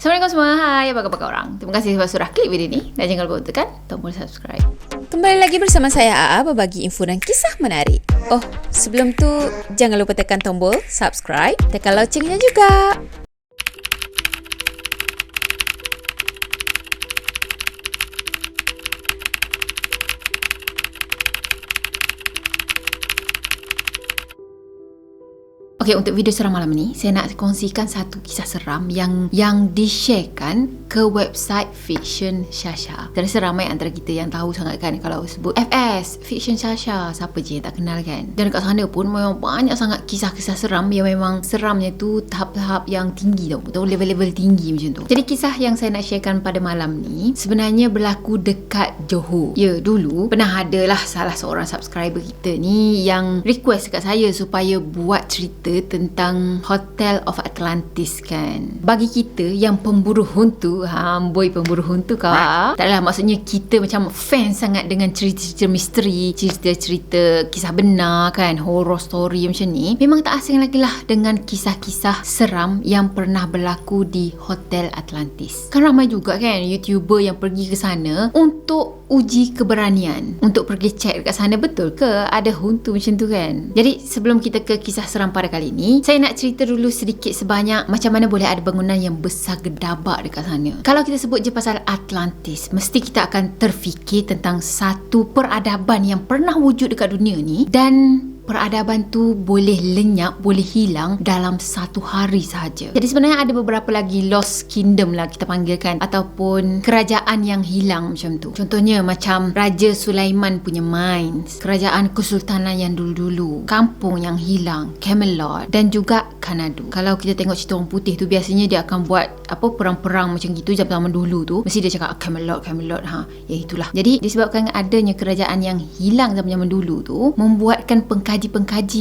Assalamualaikum semua, hai, apa khabar korang? Terima kasih sebab sudah klik video ni dan jangan lupa tekan tombol subscribe. Kembali lagi bersama saya Aa berbagi info dan kisah menarik. Oh, sebelum tu jangan lupa tekan tombol subscribe, tekan loncengnya juga. Okay, untuk video seram malam ni, saya nak kongsikan satu kisah seram yang di-sharekan ke website Fiction Shasha. Saya rasa ramai antara kita yang tahu sangat kan kalau sebut FS, Fiction Shasha, siapa je yang tak kenal kan. Dan dekat sana pun memang banyak sangat kisah-kisah seram yang memang seramnya tu tahap-tahap yang tinggi tau, level-level tinggi macam tu. Jadi kisah yang saya nak sharekan pada malam ni sebenarnya berlaku dekat Johor. Ya, dulu pernah adalah salah seorang subscriber kita ni yang request dekat saya supaya buat cerita tentang Hotel of Atlantis kan. Bagi kita yang pemburu hantu, boy pemburu hantu kau. Taklah, maksudnya kita macam fan sangat dengan cerita-cerita misteri, cerita-cerita kisah benar kan, horror story macam ni. Memang tak asing lagi lah dengan kisah-kisah seram yang pernah berlaku di Hotel Atlantis. Kan ramai juga kan YouTuber yang pergi ke sana untuk uji keberanian, untuk pergi check dekat sana betul ke ada hantu macam tu kan. Jadi sebelum kita ke kisah seram pada kali ni, saya nak cerita dulu sedikit sebanyak macam mana boleh ada bangunan yang besar gedabak dekat sana. Kalau kita sebut je pasal Atlantis, mesti kita akan terfikir tentang satu peradaban yang pernah wujud dekat dunia ni, dan peradaban tu boleh lenyap, boleh hilang dalam satu hari sahaja. Jadi sebenarnya ada beberapa lagi Lost Kingdom lah kita panggilkan, ataupun kerajaan yang hilang macam tu. Contohnya macam Raja Sulaiman punya mines, kerajaan kesultanan yang dulu-dulu, kampung yang hilang, Camelot, dan juga Xanadu. Kalau kita tengok cerita orang putih tu, biasanya dia akan buat perang-perang macam gitu zaman dulu tu, mesti dia cakap Camelot, ya itulah. Jadi disebabkan adanya kerajaan yang hilang zaman dulu tu, membuatkan pengkaji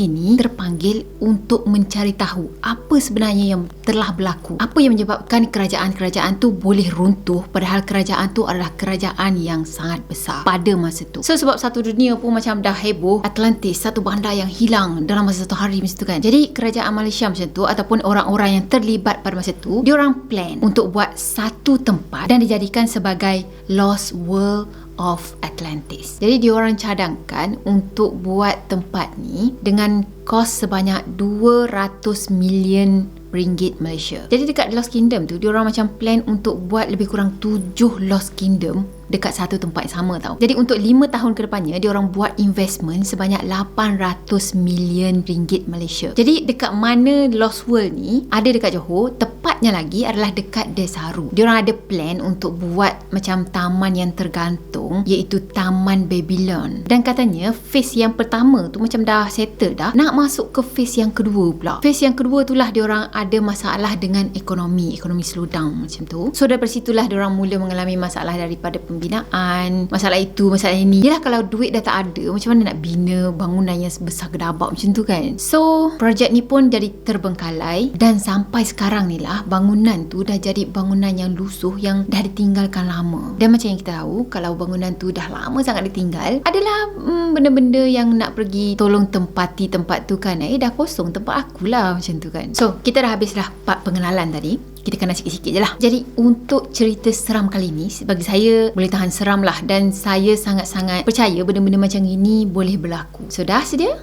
ni terpanggil untuk mencari tahu apa sebenarnya yang telah berlaku, apa yang menyebabkan kerajaan-kerajaan tu boleh runtuh, padahal kerajaan tu adalah kerajaan yang sangat besar pada masa tu. So sebab satu dunia pun macam dah heboh, Atlantis, satu bandar yang hilang dalam masa satu hari macam tu kan. Jadi kerajaan Malaysia macam tu, ataupun orang-orang yang terlibat pada masa tu, diorang plan untuk buat satu tempat dan dijadikan sebagai Lost World of Atlantis. Jadi diorang cadangkan untuk buat tempat ni dengan kos sebanyak 200 million ringgit Malaysia. Jadi dekat Lost Kingdom tu, diorang macam plan untuk buat lebih kurang 7 Lost Kingdom dekat satu tempat yang sama tau. Jadi untuk 5 tahun ke depannya, diorang buat investment sebanyak 800 million ringgit Malaysia. Jadi dekat mana Lost World ni? Ada dekat Johor, tepatnya lagi adalah dekat Desaru. Diorang ada plan untuk buat macam taman yang tergantung, iaitu Taman Babylon. Dan katanya phase yang pertama tu macam dah settle dah, nak masuk ke phase yang kedua pula. Phase yang kedua tu lah diorang ada masalah dengan ekonomi slow down macam tu. So daripada situlah diorang mula mengalami masalah daripada pembinaan, masalah itu, masalah ini. Yelah, kalau duit dah tak ada, macam mana nak bina bangunan yang sebesar gedabak macam tu kan. So projek ni pun jadi terbengkalai, dan sampai sekarang ni lah bangunan tu dah jadi bangunan yang lusuh, yang dah ditinggalkan lama. Dan macam yang kita tahu, kalau bangunan tu dah lama sangat ditinggal, adalah benda-benda yang nak pergi tolong tempati tempat tu kan. Dah kosong tempat akulah macam tu kan. So kita dah habislah part pengenalan tadi, kita kena sikit-sikit je lah. Jadi untuk cerita seram kali ni, bagi saya boleh tahan seram lah, dan saya sangat-sangat percaya benda-benda macam ini boleh berlaku. So dah sedia?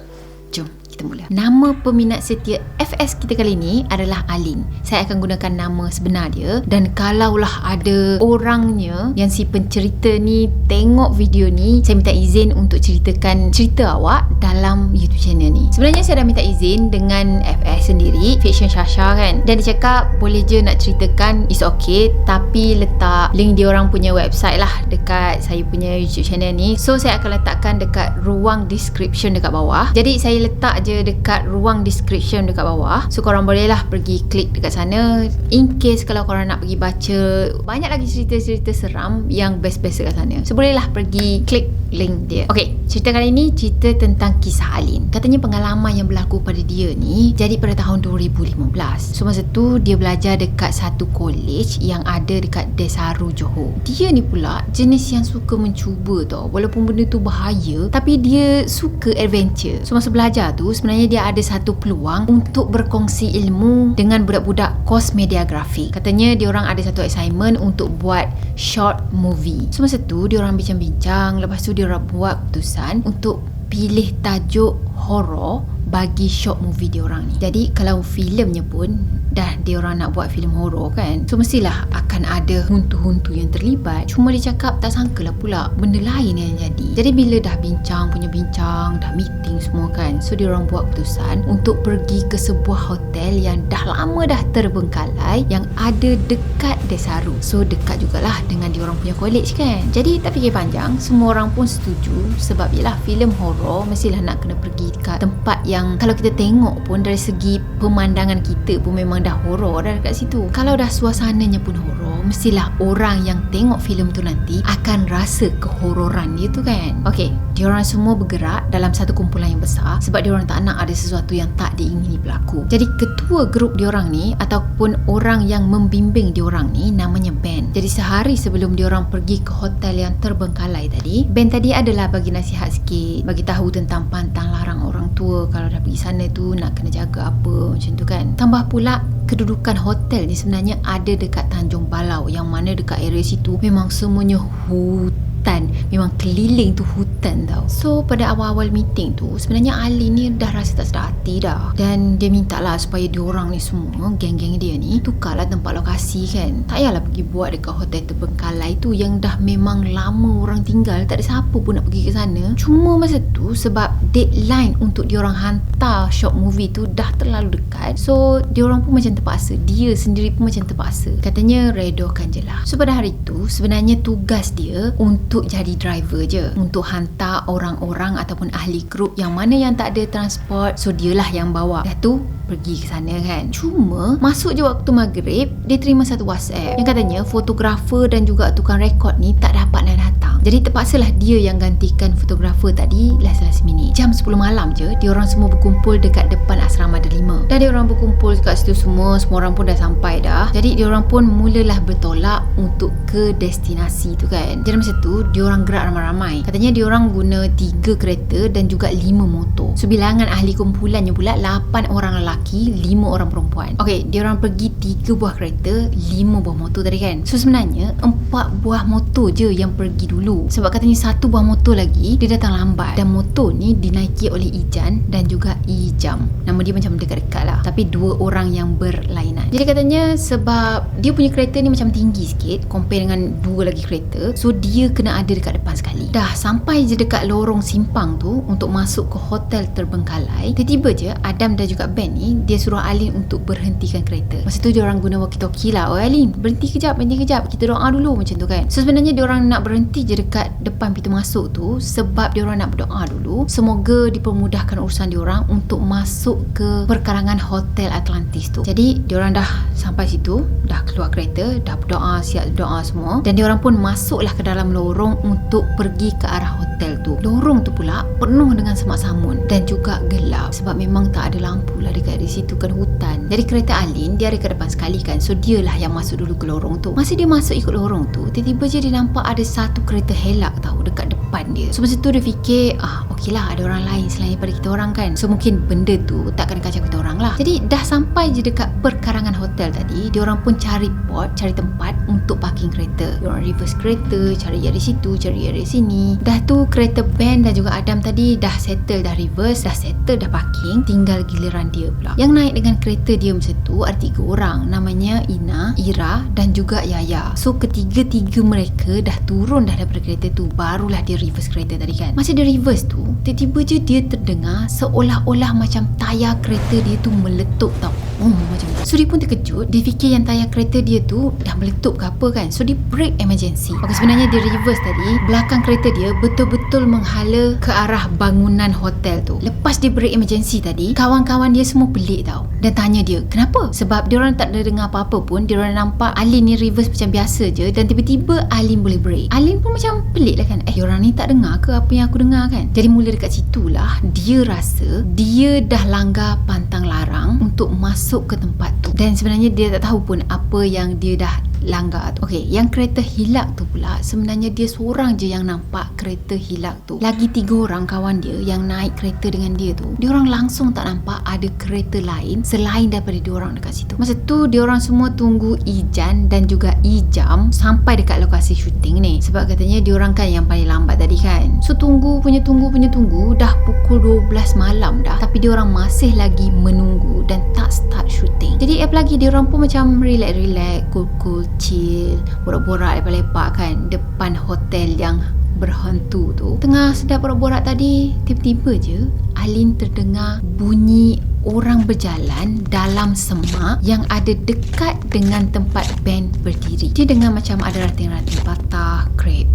Jom kita mula. Nama peminat setia FS kita kali ni adalah Alin. Saya akan gunakan nama sebenar dia, dan kalaulah ada orangnya yang si pencerita ni tengok video ni, saya minta izin untuk ceritakan cerita awak dalam YouTube channel ni. Sebenarnya saya dah minta izin dengan FS sendiri, Fiction Shasha kan, dan dia cakap boleh je nak ceritakan, is okay, tapi letak link dia orang punya website lah dekat saya punya YouTube channel ni. So saya akan letakkan dekat ruang description dekat bawah. Jadi saya letak je dekat ruang description dekat bawah, so korang bolehlah pergi klik dekat sana in case kalau korang nak pergi baca banyak lagi cerita-cerita seram yang best-best dekat sana. So bolehlah pergi klik link dia. Okay, cerita kali ni cerita tentang kisah Alin. Katanya pengalaman yang berlaku pada dia ni jadi pada tahun 2015. So masa tu dia belajar dekat satu college yang ada dekat Desaru, Johor. Dia ni pula jenis yang suka mencuba tau. Walaupun benda tu bahaya, tapi dia suka adventure. So masa belajar tu sebenarnya dia ada satu peluang untuk berkongsi ilmu dengan budak-budak kos media grafik. Katanya dia orang ada satu assignment untuk buat short movie. So masa tu dia orang bincang-bincang, lepas tu dia orang buat keputusan untuk pilih tajuk horror bagi short movie dia orang ni. Jadi kalau filmnya pun dah dia orang nak buat filem horror kan, so mestilah akan ada hantu-hantu yang terlibat. Cuma dia cakap tak sangkalah pula benda lain yang jadi. Jadi bila dah bincang, dah meeting semua kan, so dia orang buat keputusan untuk pergi ke sebuah hotel yang dah lama dah terbengkalai yang ada dekat Desaru. So dekat jugalah dengan dia orang punya college kan. Jadi tak fikir panjang, semua orang pun setuju sebab yelah filem horror mestilah nak kena pergi dekat tempat yang kalau kita tengok pun dari segi pemandangan kita pun memang dah horror dah dekat situ. Kalau dah suasananya pun horror, mestilah orang yang tengok filem tu nanti akan rasa kehororan dia tu kan. Okey, diorang semua bergerak dalam satu kumpulan yang besar sebab diorang tak nak ada sesuatu yang tak diingini berlaku. Jadi ketua grup diorang ni ataupun orang yang membimbing diorang ni namanya Ben. Jadi sehari sebelum diorang pergi ke hotel yang terbengkalai tadi, Ben tadi adalah bagi nasihat sikit, bagi tahu tentang pantang larang orang tua kalau dah pergi sana tu nak kena jaga apa macam tu kan. Tambah pula kedudukan hotel ni sebenarnya ada dekat Tanjung Balau, yang mana dekat area situ memang semuanya hutan, memang keliling tu hutan tau. So pada awal-awal meeting tu sebenarnya Ali ni dah rasa tak sedar hati dah, dan dia minta lah supaya diorang ni semua, geng-geng dia ni tukarlah tempat lokasi kan. Tak payahlah pergi buat dekat hotel terbengkalai tu yang dah memang lama orang tinggal, tak ada siapa pun nak pergi ke sana. Cuma masa tu sebab deadline untuk diorang hantar short movie tu dah terlalu dekat, so diorang pun macam terpaksa, dia sendiri pun macam terpaksa. Katanya redokan je lah. So pada hari tu sebenarnya tugas dia untuk jadi driver je, untuk hantar orang-orang ataupun ahli grup yang mana yang tak ada transport, so dialah yang bawa. Dah tu pergi ke sana kan. Cuma masuk je waktu maghrib, dia terima satu WhatsApp yang katanya fotografer dan juga tukang rekod ni tak dapat nak datang. Jadi terpaksalah dia yang gantikan fotografer tadi last minute. Jam 10 malam je diorang semua berkumpul dekat depan asrama Delima. Dah diorang berkumpul kat situ semua orang pun dah sampai dah. Jadi diorang pun mulalah bertolak untuk ke destinasi tu kan. Jadi masa tu diorang gerak ramai-ramai. Katanya diorang guna 3 kereta dan juga 5 motor. So bilangan ahli kumpulannya pula 8 orang lelaki, 5 orang perempuan. Okey, diorang pergi 3 buah kereta, 5 buah motor tadi kan. So sebenarnya 4 buah motor je yang pergi dulu, sebab katanya 1 buah motor lagi dia datang lambat, dan motor ni dinaiki oleh Ijan dan juga Ijam. Nama dia macam dekat-dekat lah, tapi 2 orang yang berlainan. Jadi katanya sebab dia punya kereta ni macam tinggi sikit compare dengan 2 lagi kereta, so dia kena ada dekat depan sekali. Dah sampai je dekat lorong simpang tu untuk masuk ke hotel terbengkalai, tiba-tiba je Adam dan juga Ben ni dia suruh Alin untuk berhentikan kereta. Masa tu dia orang guna walkie-talkie lah. Oh Alin, berhenti kejap, kita doa dulu macam tu kan. So sebenarnya dia orang nak berhenti je dekat depan pintu masuk tu sebab dia orang nak berdoa dulu, semoga dipermudahkan urusan dia orang untuk masuk ke perkarangan Hotel Atlantis tu. Jadi dia orang dah sampai situ, dah keluar kereta, dah berdoa, siap doa semua, dan dia orang pun masuklah ke dalam lorong untuk pergi ke arah hotel tu. Lorong tu pula penuh dengan semak samun dan juga gelap sebab memang tak ada lampu lah dekat di situ kan, hutan. Jadi kereta Alin dia ada ke depan sekali kan, so dia lah yang masuk dulu ke lorong tu. Masa dia masuk ikut lorong tu, tiba-tiba je dia nampak ada satu kereta helak tahu dekat depan dia. So masa tu dia fikir okey lah, ada orang lain selain daripada kita orang kan, so mungkin benda tu tak kena kacau kita orang lah. Jadi dah sampai je dekat perkarangan hotel tadi, dia orang pun cari tempat untuk parking kereta. Dia orang reverse kereta, cari dari situ, cari dari sini. Dah tu kereta Ben dan juga Adam tadi dah settle, dah reverse, dah settle, dah parking, tinggal giliran dia pula. Yang naik dengan kereta dia masa tu ada 3 orang, namanya Ina, Ira dan juga Yaya. So ketiga-tiga mereka dah turun dah daripada kereta tu, barulah dia reverse kereta tadi kan. Masa dia reverse tu, tiba-tiba je dia terdengar seolah-olah macam tayar kereta dia tu meletup tau. macam tu. So dia pun terkejut. Dia fikir yang tayar kereta dia tu dah meletup ke apa kan. So dia brake emergency. Okay, sebenarnya dia reverse tadi, belakang kereta dia betul-betul menghala ke arah bangunan hotel tu. Lepas dia brake emergency tadi, kawan-kawan dia semua pelik tau, dan tanya dia kenapa. Sebab dia orang tak ada dengar apa-apa pun. Dia orang nampak Alin ni reverse macam biasa je, dan tiba-tiba Alin boleh brake. Alin pun macam pelik lah kan, diorang ni tak dengar ke apa yang aku dengar kan. Jadi mula dekat situlah dia rasa dia dah langgar pantang larang untuk masuk ke tempat tu, dan sebenarnya dia tak tahu pun apa yang dia dah langgar tu. Okey, yang kereta hilak tu pula sebenarnya dia seorang je yang nampak kereta hilak tu. Lagi 3 orang kawan dia yang naik kereta dengan dia tu, dia orang langsung tak nampak ada kereta lain selain daripada dia orang dekat situ. Masa tu dia orang semua tunggu Ijan dan juga Ijam sampai dekat lokasi syuting ni, sebab katanya dia orang kan yang paling lambat tadi kan. So tunggu dah pukul 12 malam dah, tapi dia orang masih lagi menunggu dan tak start syuting. Jadi apa lagi, dia orang pun macam relax, cool, chill, borak-borak lepak-lepak kan depan hotel yang berhantu tu. Tengah sedap borak-borak tadi, tiba-tiba je Alin terdengar bunyi orang berjalan dalam semak yang ada dekat dengan tempat band berdiri. Dia dengar macam ada ranting-ranting patah, krep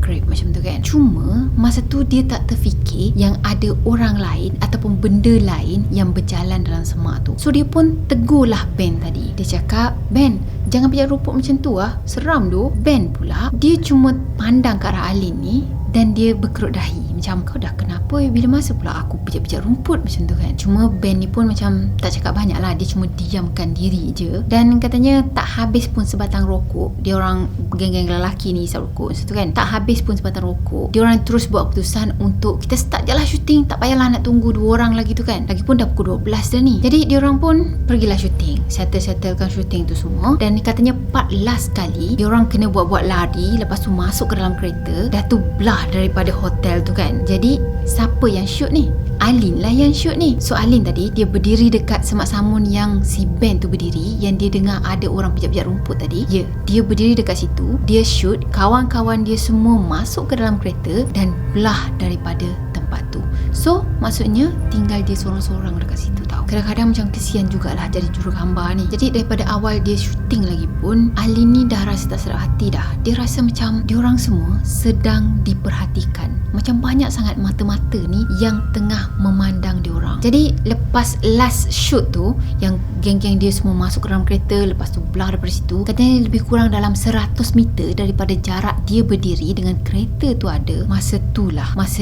macam tu kan. Cuma masa tu dia tak terfikir yang ada orang lain ataupun benda lain yang berjalan dalam semak tu. So dia pun tegurlah band tadi. Dia cakap, "Ben, jangan pijak rumput macam tu lah, seram tu." Ben pula, dia cuma pandang ke arah Alin ni dan dia berkerut dahi macam, "Kau dah kenapa? Bila masa pula aku pijak-pijak rumput macam tu kan." Cuma Ben ni pun macam tak cakap banyak lah. Dia cuma diamkan diri je. Dan katanya tak habis pun sebatang rokok. Dia orang geng-geng lelaki ni isap rokok macam tu kan. Tak habis pun sebatang rokok, dia orang terus buat keputusan untuk kita start je lah syuting. Tak payahlah nak tunggu 2 orang lagi tu kan. Lagipun dah pukul 12 dah ni. Jadi dia orang pun pergilah syuting, settlekan syuting tu semua. Dan katanya part last kali dia orang kena buat-buat lari, lepas tu masuk ke dalam kereta. Dah tu belah daripada hotel tu kan. Jadi siapa yang shoot ni? Alin lah yang shoot ni. So Alin tadi dia berdiri dekat semak samun yang si Ben tu berdiri, yang dia dengar ada orang pijak-pijak rumput tadi. Ya, dia berdiri dekat situ, dia shoot. Kawan-kawan dia semua masuk ke dalam kereta dan belah daripada tempat tu. So maksudnya tinggal dia seorang-seorang dekat situ tau. Kadang-kadang macam kesian jugalah jadi jurugambar ni. Jadi daripada awal dia syuting lagi pun, Alin ni dah rasa tak sedap hati dah. Dia rasa macam diorang semua sedang diperhatikan. Macam banyak sangat mata-mata ni yang tengah memandang diorang. Jadi lepas last shoot tu, yang geng-geng dia semua masuk ke dalam kereta, lepas tu belah daripada situ, katanya lebih kurang dalam 100 meter daripada jarak dia berdiri dengan kereta tu ada. Masa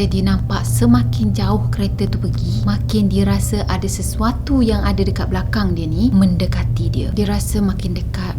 dia nampak semakin jauh kereta tu pergi, makin dia rasa ada sesuatu yang ada dekat belakang dia ni mendekati dia. Dia rasa makin dekat,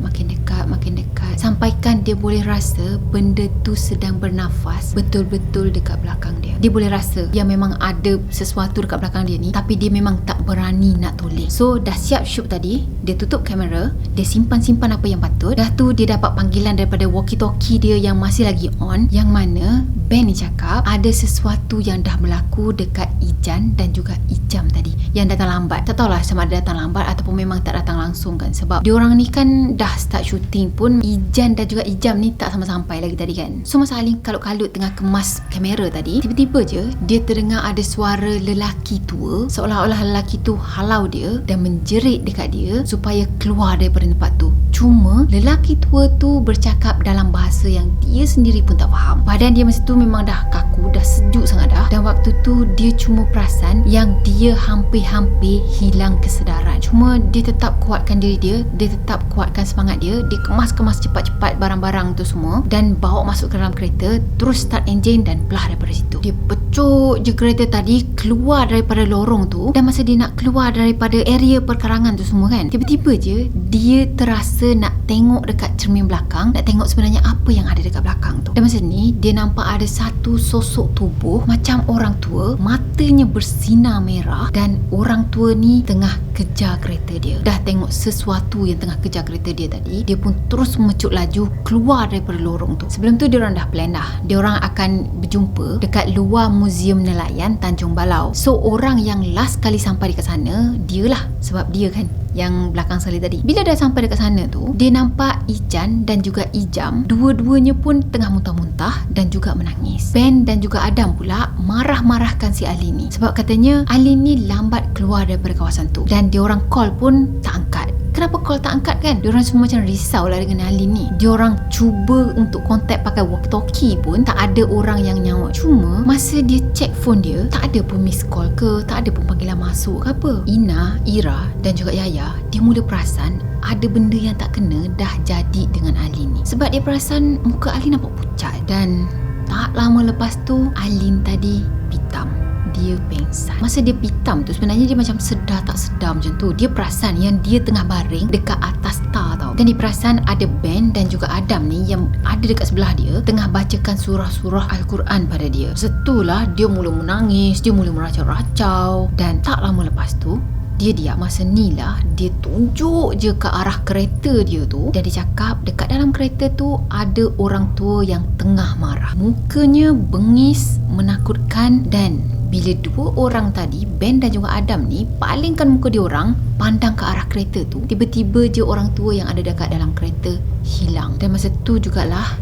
sampaikan dia boleh rasa benda tu sedang bernafas betul-betul dekat belakang dia. Dia boleh rasa yang memang ada sesuatu dekat belakang dia ni, tapi dia memang tak berani nak toleh. So dah siap shoot tadi, dia tutup kamera, dia simpan apa yang patut. Dah tu dia dapat panggilan daripada walkie-talkie dia yang masih lagi on, yang mana Ben ni cakap ada sesuatu yang dah berlaku dekat Ijan dan juga Ijam tadi yang datang lambat. Tak tahulah sama ada datang lambat ataupun memang tak datang langsung kan, sebab diorang ni kan dah start syuting pun Ijan dan juga Ijam ni tak sampai lagi tadi kan. So masa Alin kalut-kalut tengah kemas kamera tadi, tiba-tiba je dia terdengar ada suara lelaki tua, seolah-olah lelaki tu halau dia dan menjerit dekat dia supaya keluar daripada tempat tu. Cuma lelaki tua tu bercakap dalam bahasa yang dia sendiri pun tak faham. Badan dia masa tu memang dah kaku, dah sejuk sangat dah. Dan waktu tu dia cuma perasan yang dia hampir-hampir hilang kesedaran. Cuma dia tetap kuatkan diri dia, dia tetap kuatkan semangat dia. Dia kemas cepat-cepat barang-barang tu semua dan bawa masuk ke dalam kereta, terus start engine dan belah daripada situ. Dia pecuk je kereta tadi keluar daripada lorong tu, dan masa dia nak keluar daripada area perkarangan tu semua kan, tiba-tiba je dia terasa nak tengok dekat cermin belakang, nak tengok sebenarnya apa yang ada dekat belakang tu. Dan masa ni dia nampak ada satu sosok tubuh macam orang tua, matanya bersinar merah, dan orang tua ni tengah kejar kereta dia. Dah tengok sesuatu yang tengah kejar kereta dia tadi, dia pun terus mecut laju keluar daripada lorong tu. Sebelum tu diorang dah plan dah, diorang akan berjumpa dekat luar Muzium Nelayan Tanjung Balau. So orang yang last kali sampai dekat sana, dia lah, sebab dia kan yang belakang sekali tadi. Bila dah sampai dekat sana tu, dia nampak Ijan dan juga Ijam, dua-duanya pun tengah muntah-muntah dan juga menangis. Ben dan juga Adam pula marah-marahkan si Alin ni sebab katanya Alin ni lambat keluar daripada kawasan tu, dan diorang call pun tak angkat. Kenapa call tak angkat kan? Diorang semua macam risau lah dengan Alin ni. Diorang cuba untuk kontak pakai walkie-talkie pun tak ada orang yang nyawa. Cuma masa dia check phone dia, tak ada pun miss call ke, tak ada pun panggilan masuk ke apa. Ina, Ira dan juga Yaya, dia mula perasan ada benda yang tak kena dah jadi dengan Alin ni. Sebab dia perasan muka Alin nampak pucat, dan tak lama lepas tu Alin tadi pitam. Dia pengsan. Masa dia pitam tu sebenarnya dia macam sedar tak sedar macam tu. Dia perasan yang dia tengah baring dekat atas tar tau. Dan dia perasan ada Ben dan juga Adam ni yang ada dekat sebelah dia tengah bacakan surah-surah Al-Quran pada dia. Setulah dia mula menangis, dia mula meracau-racau. Dan tak lama lepas tu dia diam. Masa ni lah dia tunjuk je ke arah kereta dia tu, dan dia cakap dekat dalam kereta tu ada orang tua yang tengah marah. Mukanya bengis, menakutkan, dan bila dua orang tadi, Ben dan juga Adam ni, palingkan muka dia orang pandang ke arah kereta tu, tiba-tiba je orang tua yang ada dekat dalam kereta hilang. Dan masa tu jugalah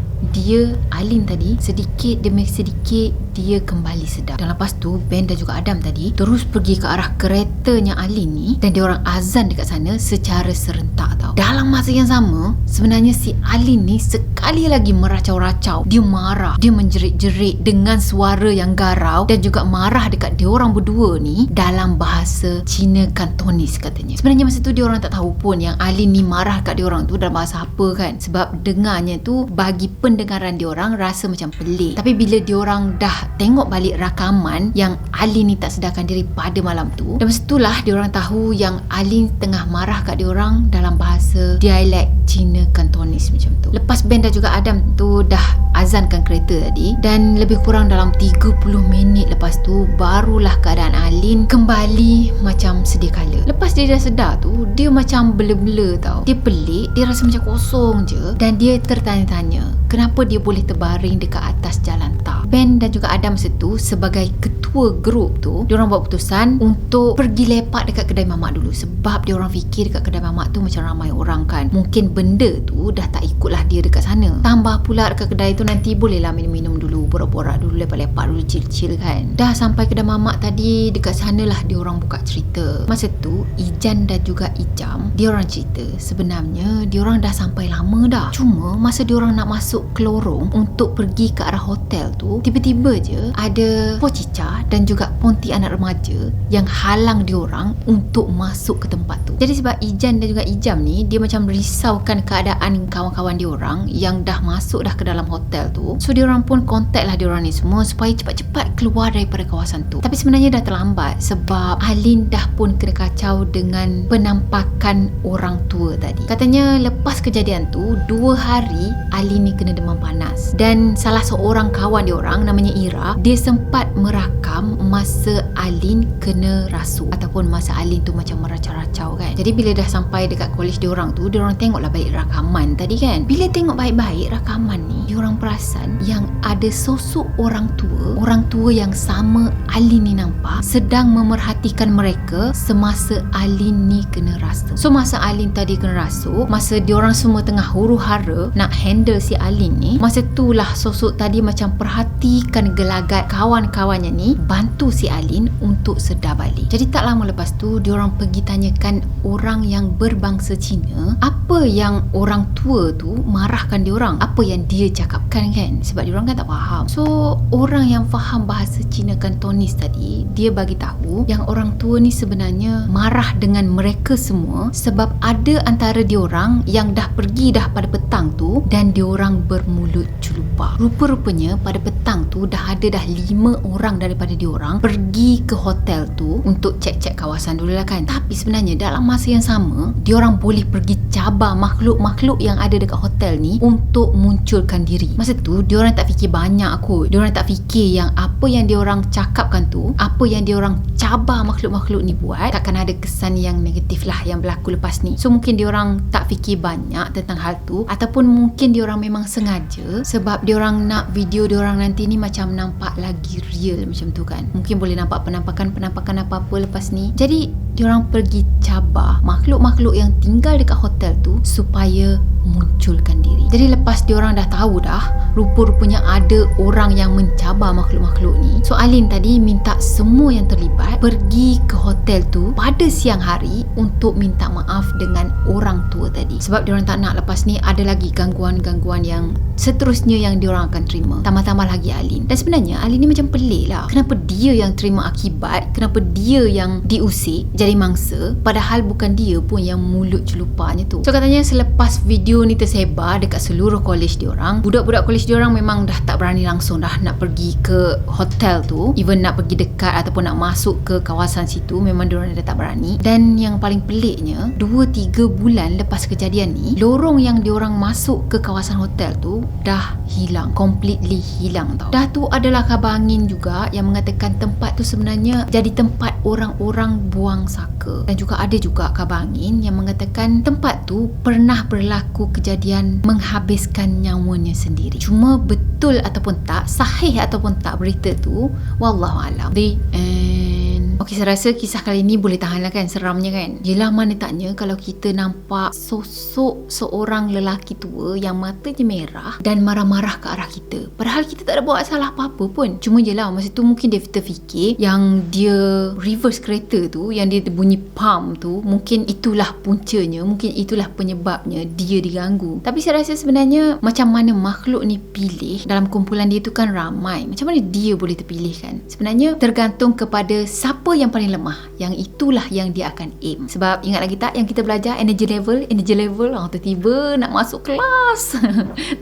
Alin tadi sedikit demi sedikit dia kembali sedar. Dan lepas tu Ben dan juga Adam tadi terus pergi ke arah keretanya Alin ni, dan dia orang azan dekat sana secara serentak tau. Dalam masa yang sama sebenarnya si Alin ni sekali lagi meracau-racau. Dia marah, dia menjerit-jerit dengan suara yang garau, dan juga marah dekat dia orang berdua ni dalam bahasa Cina Kantonis katanya. Sebenarnya masa tu dia orang tak tahu pun yang Alin ni marah kat dia orang tu dalam bahasa apa kan, sebab dengarnya tu bagi pendengaran dia orang rasa macam pelik. Tapi bila dia orang dah tengok balik rakaman yang Alin ni tak sedarkan diri pada malam tu, dan masa itulah dia orang tahu yang Alin tengah marah kat dia orang dalam bahasa dialek Cina Kantonis macam tu. Lepas Ben dan juga Adam tu dah azankan kereta tadi, dan lebih kurang dalam 30 minit lepas tu barulah keadaan Alin kembali macam sedia kala. Lepas dia dah sedar tu, dia macam bela-bela tau. Dia pelik, dia rasa macam kosong je, dan dia tertanya-tanya kenapa dia boleh terbaring dekat atas jalan tar. Ben dan juga Adam masa tu sebagai ketua grup tu, diorang buat keputusan untuk pergi lepak dekat kedai mamak dulu, sebab diorang fikir dekat kedai mamak tu macam ramai orang kan, mungkin benda tu dah tak ikutlah dia dekat sana. Tambah pula dekat kedai tu nanti bolehlah minum-minum dulu, borak-borak dulu, lepak-lepak dulu, chill-chill kan. Dah sampai kedai mamak tadi, dekat sanalah diorang buka cerita. Masa tu Ijan dan juga Ijam, diorang cerita sebenarnya diorang dah sampai lama dah, cuma masa diorang nak masuk ke lorong untuk pergi ke arah hotel tu, tiba-tiba je ada Pocica dan juga Ponti anak remaja yang halang diorang untuk masuk ke tempat tu. Jadi sebab Ijan dan juga Ijam ni, dia macam risaukan keadaan kawan-kawan diorang yang dah masuk dah ke dalam hotel tu, so diorang pun kontak lah diorang ni semua supaya cepat-cepat keluar daripada kawasan tu. Tapi sebenarnya dah terlambat sebab Alin dah pun kena kacau dengan penampakan orang tua tadi. Katanya lepas kejadian tu 2 hari Alin ni kena demam panas, dan salah seorang kawan dia orang namanya Ira, dia sempat merakam masa Alin kena rasuk ataupun masa Alin tu macam meracau-racau kan. Jadi bila dah sampai dekat college dia orang tu, dia orang tengoklah balik rakaman tadi kan. Bila tengok baik-baik rakaman ni, dia orang perasan yang ada sosok orang tua yang sama Alin ni nampak sedang memerhatikan mereka semasa Alin ni kena rasuk. So masa Alin tadi kena rasuk, masa dia orang semua tengah huru-hara nak handle si Alin ni, masa itulah sosok tadi macam perhatikan gelagat kawan-kawannya ni, bantu si Alin untuk sedar balik. Jadi tak lama lepas tu diorang pergi tanyakan orang yang berbangsa Cina apa yang orang tua tu marahkan diorang, apa yang dia cakapkan kan, sebab diorang kan tak faham. So orang yang faham bahasa Cina Kantonis tadi, dia bagi tahu yang orang tua ni sebenarnya marah dengan mereka semua sebab ada antara diorang yang dah pergi dah pada petang tu dan diorang bermulut celupar. Rupa-rupanya pada petang tu dah ada dah 5 orang daripada diorang pergi ke hotel tu untuk cek-cek kawasan dulu lah kan. Tapi sebenarnya dalam masa yang sama, diorang boleh pergi cabar makhluk-makhluk yang ada dekat hotel ni untuk munculkan diri. Masa tu diorang tak fikir banyak kot. Diorang tak fikir yang apa yang diorang cakapkan tu, apa yang diorang cabar makhluk-makhluk ni buat, takkan ada kesan yang negatif lah yang berlaku lepas ni. So mungkin diorang tak fikir banyak tentang hal tu, ataupun mungkin diorang memang sengaja sebab diorang nak video diorang nanti ni macam nampak lagi real macam tu kan. Mungkin boleh nampak penampakan apa-apa lepas ni. Jadi diorang pergi cabar makhluk-makhluk yang tinggal dekat hotel tu supaya munculkan diri. Jadi lepas diorang dah tahu dah rupa-rupanya ada orang yang mencabar makhluk-makhluk ni, so Alin tadi minta semua yang terlibat pergi ke hotel tu pada siang hari untuk minta maaf dengan orang tua tadi. Sebab diorang tak nak lepas ni ada lagi gangguan-gangguan yang seterusnya yang diorang akan terima. Tambah-tambah lagi Alin. Dan sebenarnya Alin ni macam pelik lah. Kenapa dia yang terima akibat? Kenapa dia yang diusik jadi mangsa? Padahal bukan dia pun yang mulut celupanya tu. So katanya selepas video ni tersebar dekat seluruh college diorang, budak-budak college diorang memang dah tak berani langsung dah nak pergi ke hotel tu. Even nak pergi dekat ataupun nak masuk ke kawasan situ, memang diorang dah tak berani. Dan yang paling peliknya, 2-3 bulan lepas kejadian ni, lorong yang diorang masuk ke kawasan hotel tu dah hilang, completely hilang tau. Dah tu adalah khabar angin juga yang mengatakan tempat tu sebenarnya jadi tempat orang-orang buang saka. Dan juga ada juga khabar angin yang mengatakan tempat tu pernah berlaku kejadian menghabiskan nyawanya sendiri. Cuma betul ataupun tak, sahih ataupun tak berita tu, wallahualam. The end. Okey, saya rasa kisah kali ni boleh tahan lah kan, seramnya kan. Yelah, mana taknya kalau kita nampak sosok seorang lelaki tua yang matanya merah dan marah-marah ke arah kita, padahal kita tak ada buat salah apa-apa pun. Cuma yelah, masa tu mungkin dia terfikir yang dia reverse kereta tu, yang dia bunyi pump tu, mungkin itulah puncanya, mungkin itulah penyebabnya dia diganggu. Tapi saya rasa sebenarnya macam mana makhluk ni pilih, dalam kumpulan dia tu kan ramai, macam mana dia boleh terpilih kan? Sebenarnya tergantung kepada siapa yang paling lemah, yang itulah yang dia akan aim. Sebab ingat lagi tak yang kita belajar energy level, tiba-tiba nak masuk kelas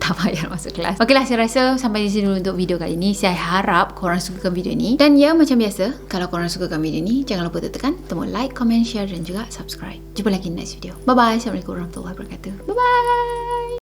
tak payah masuk kelas. Okeylah, saya rasa sampai di sini dulu untuk video kali ni. Saya harap korang sukakan video ni, dan ya, macam biasa, kalau korang sukakan video ni, jangan lupa tekan tombol like, comment, share dan juga subscribe. Jumpa lagi next video. Bye bye. Assalamualaikum warahmatullahi wabarakatuh. Bye bye.